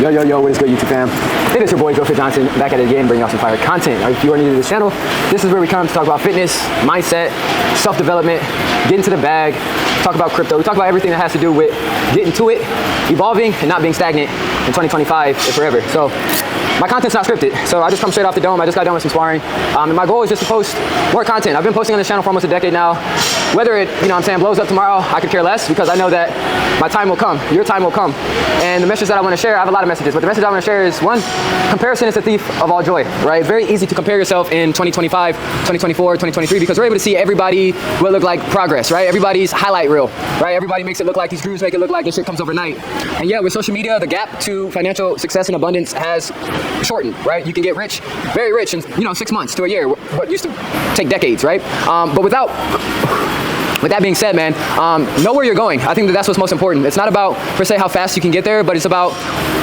Yo, what is good, YouTube fam? It is your boy, Joe Fit Johnson, back at it again, bringing out some fire content. If you are new to this channel, this is where we come to talk about fitness, mindset, self-development, get into the bag, talk about crypto. We talk about everything that has to do with getting to it, evolving, and not being stagnant in 2025 and forever. So my content's not scripted, so I just come straight off the dome. I just got done with some sparring, and my goal is just to post more content. I've been posting on this channel for almost a decade now. Whether it, blows up tomorrow, I could care less, because I know that my time will come, your time will come. And the message that I want to share, I have a lot of messages, but the message I want to share is, one, comparison is the thief of all joy, right? It's very easy to compare yourself in 2025, 2024, 2023, because we're able to see everybody what look like progress, right? Everybody's highlight reel, right? Everybody makes it look like these grooves make it look like this shit comes overnight. And yeah, with social media, the gap to financial success and abundance has shortened, right? You can get rich, very rich in 6 months to a year, what used to take decades, right? With that being said, man, know where you're going. I think that's what's most important. It's not about, per se, how fast you can get there, but it's about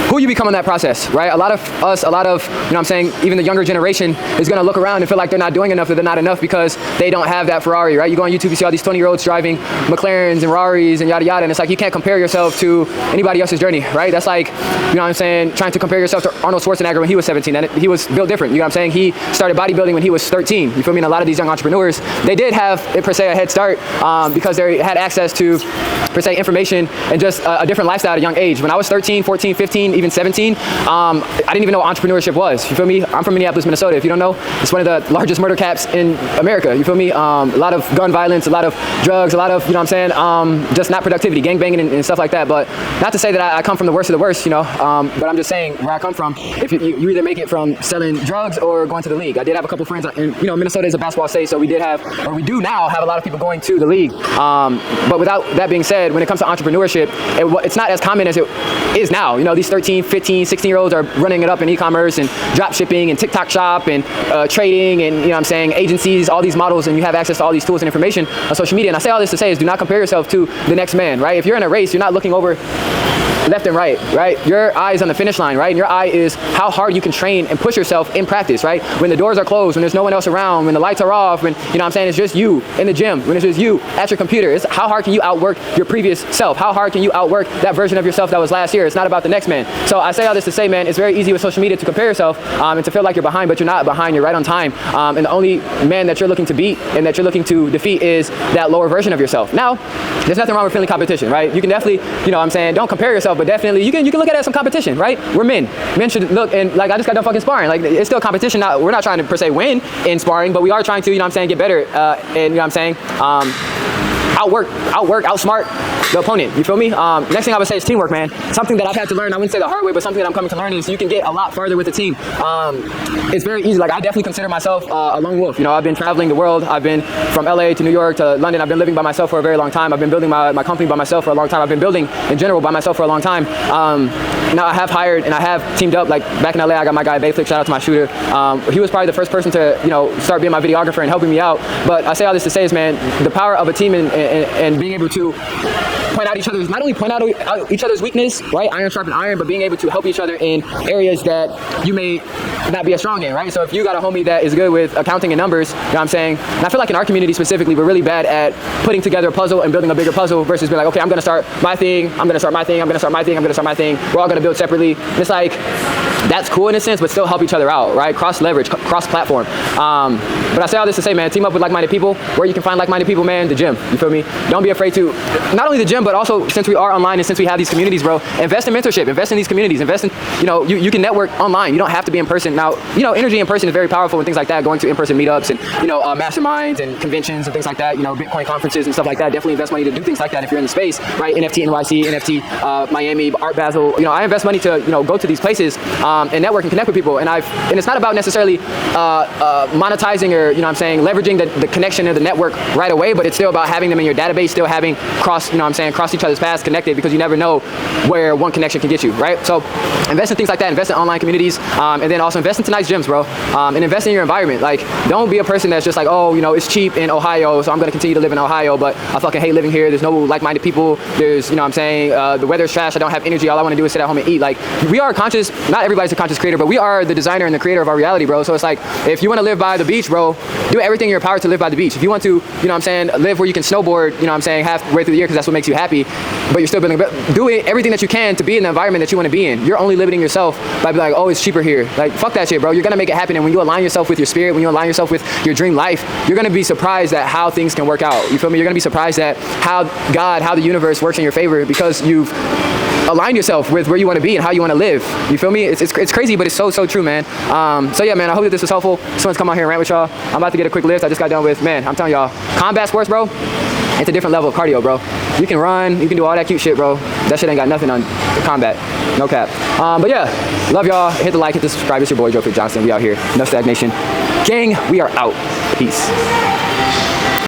who you become in that process, right? A lot of us, even the younger generation is gonna look around and feel like they're not doing enough, or they're not enough because they don't have that Ferrari, right? You go on YouTube, you see all these 20-year-olds driving McLarens and Ferraris and yada yada, and it's like you can't compare yourself to anybody else's journey, right? That's like, trying to compare yourself to Arnold Schwarzenegger when he was 17, and he was built different, He started bodybuilding when he was 13, you feel me? And a lot of these young entrepreneurs, they did have, per se, a head start, because they had access to, per se, information and just a different lifestyle at a young age. When I was 13, 14, 15, even 17, I didn't even know what entrepreneurship was. You feel me? I'm from Minneapolis, Minnesota. If you don't know, it's one of the largest murder caps in America. You feel me? A lot of gun violence, a lot of drugs, a lot of, just not productivity, gangbanging and stuff like that. But not to say that I come from the worst of the worst, but I'm just saying where I come from, if you either make it from selling drugs or going to the league. I did have a couple friends, and Minnesota is a basketball state, so we do now have a lot of people going to the league. But without that being said, when it comes to entrepreneurship, it's not as common as it is now. These 13, 15, 16-year-olds are running it up in e-commerce and drop shipping and TikTok shop and trading and, agencies, all these models, and you have access to all these tools and information on social media. And I say all this to say is, do not compare yourself to the next man, right? If you're in a race, you're not looking over left and right? Your eye is on the finish line, right? And your eye is how hard you can train and push yourself in practice, right? When the doors are closed, when there's no one else around, when the lights are off, when, it's just you in the gym, when it's just you at your computer. It's how hard can you outwork your previous self? How hard can you outwork that version of yourself that was last year? It's not about the next man. So I say all this to say, man, it's very easy with social media to compare yourself and to feel like you're behind, but you're not behind, you're right on time. And the only man that you're looking to beat and that you're looking to defeat is that lower version of yourself. Now, there's nothing wrong with feeling competition, right? You can definitely, don't compare yourself, but definitely you can look at it as some competition, right? We're men. Men should look, and I just got done fucking sparring. It's still competition. We're not trying to per se win in sparring, but we are trying to, get better and, outsmart the opponent. You feel me? Next thing I would say is teamwork, man. Something that I've had to learn, I wouldn't say the hard way, but something that I'm coming to learn is you can get a lot farther with a team. It's very easy. I definitely consider myself a lone wolf. I've been traveling the world. I've been from LA to New York to London. I've been living by myself for a very long time. I've been building my company by myself for a long time. I've been building in general by myself for a long time. Now I have hired and I have teamed up, back in LA, I got my guy Bayflip, shout out to my shooter. He was probably the first person to, start being my videographer and helping me out. But I say all this to say is, man, the power of a team and being able to point out not only point out each other's weakness, right? Iron sharpen iron, but being able to help each other in areas that you may not be as strong in, right? So if you got a homie that is good with accounting and numbers, and I feel like in our community specifically, we're really bad at putting together a puzzle and building a bigger puzzle versus being like, okay, I'm gonna start my thing, I'm gonna start my thing, I'm gonna start my thing, I'm gonna start my thing. We're all gonna build separately. And it's that's cool in a sense, but still help each other out, right? Cross leverage, cross platform. But I say all this to say, man, team up with like-minded people. Where you can find like-minded people, man, the gym. You feel me? Don't be afraid to, not only the gym, but also since we are online and since we have these communities, bro, invest in mentorship, invest in these communities, invest in, you can network online. You don't have to be in person. Now, energy in person is very powerful and things like that, going to in-person meetups and, masterminds and conventions and things like that, Bitcoin conferences and stuff like that. Definitely invest money to do things like that if you're in the space, right? NFT NYC, NFT Miami, Art Basel. I invest money to, go to these places and network and connect with people. And it's not about necessarily monetizing or, leveraging the connection of the network right away, but it's still about having them in your database, still having cross each other's paths connected, because you never know where one connection can get you, right? So invest in things like that, invest in online communities, and then also invest into nice gyms, bro, and invest in your environment. Don't be a person that's just it's cheap in Ohio, so I'm going to continue to live in Ohio, but I fucking hate living here. There's no like-minded people. There's, the weather's trash. I don't have energy. All I want to do is sit at home and eat. We are conscious, not everybody everybody's a conscious creator, but we are the designer and the creator of our reality, bro. So it's like, if you want to live by the beach, bro, do everything in your power to live by the beach. If you want to, you know what I'm saying, live where you can snowboard, you know what I'm saying, halfway through the year because that's what makes you happy, but you're still building, do everything that you can to be in the environment that you want to be in. You're only limiting yourself by being like, oh, it's cheaper here. Like, fuck that shit, bro. You're gonna make it happen. And when you align yourself with your spirit, when you align yourself with your dream life, you're gonna be surprised at how things can work out. You feel me? You're gonna be surprised at how God, how the universe works in your favor because you've aligned yourself with where you want to be and how you want to live. You feel me? It's crazy, but it's so true, man. So yeah, man, I hope that this was helpful. Just wanted to come out here and rant with y'all. I'm about to get a quick lift. I just got done with, man, I'm telling y'all, combat sports, bro, it's a different level of cardio, bro. You can run, you can do all that cute shit, bro. That shit ain't got nothing on combat. No cap. But yeah, love y'all. Hit the like, hit the subscribe. It's your boy, Joe Johnson. We out here. No stagnation. Gang, we are out. Peace.